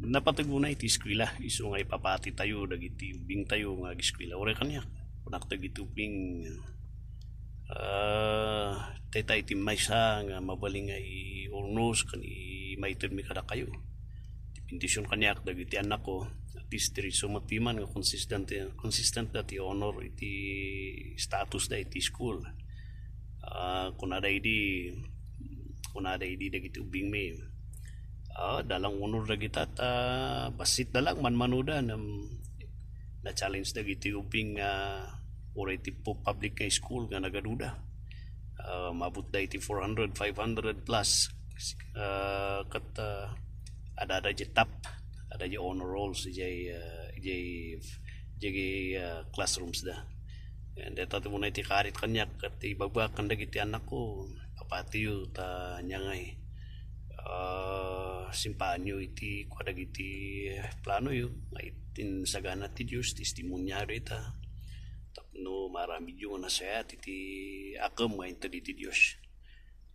napataguna iti eskwela iso nga ipapati tayo dagiti ubing tayo nga eskwela ore kanya kunak dagiti ubing taytay iti maysa nga mabaling nga i-urnos kan i-maited mi kada kayo pendisyon kanyak dagiti anak ko at least diri sumatiman nga consistent dati honor iti status da iti school kunada idi dagiti ubing mi dalang honor dagiti at basit dalang manmanuda na challenge dagiti ubing or iti public nga school nga nagaduda mabut da iti 400 500 plus kat ada je tap ada je honor rolls je classrooms da and deta mo na iti karit kanyak kat ibagbakan dagiti anak ko papatiyo ta nyangay simpanyo iti dagiti plano yu itin sagana ti Dios testimonyado ita tapno marami yung nasayat iti akam nga ito iti Dios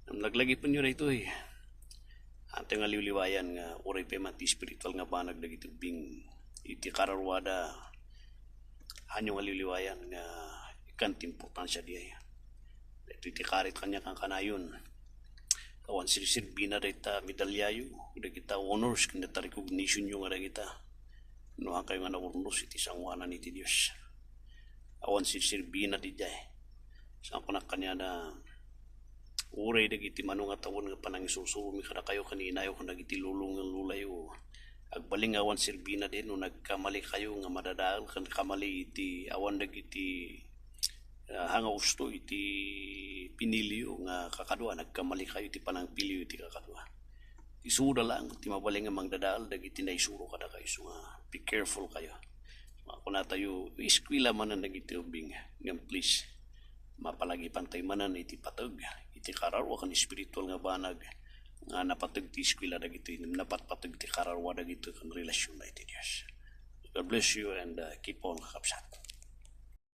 naglagi pa nyo na ito ante nga liwliwayan nga uray pa mati spiritual nga banag dagiti ubing iti kararwada hanyo nga liwliwayan nga ikanti importansya diay ito iti karit kanya kang kanayon kawan sirbina dita medalyayo dagita honors kanda recognition yung nga dagita no kayo nga naurnos iti sangwanan iti Dios awan sirbina di jay saan ko na kanya na uray dagiti manong nga tawon nga panang isusuro mi kada kayo kanina ayo kung dagiti lulong nga lulayo agbaling awan sirbina din no nagkamali kayo nga madadaal kan kamali iti awan dagiti hanga usto iti pinilyo nga kakadwa nagkamali kayo iti panang pilyo iti kakadwa isuda lang ti mabaling nga mangdadaal dagiti naisuro kada kayo so be careful kayo kung na tayo eskwela manan dagiti ubing ngam please mapalagi pantay manan iti patag iti kararwa kan spiritual nga banag nga napatag ti eskwela dagiti napatpatag ti kararwa dagiti kan relasyon na iti Dios. God bless you and keep on kakapsat.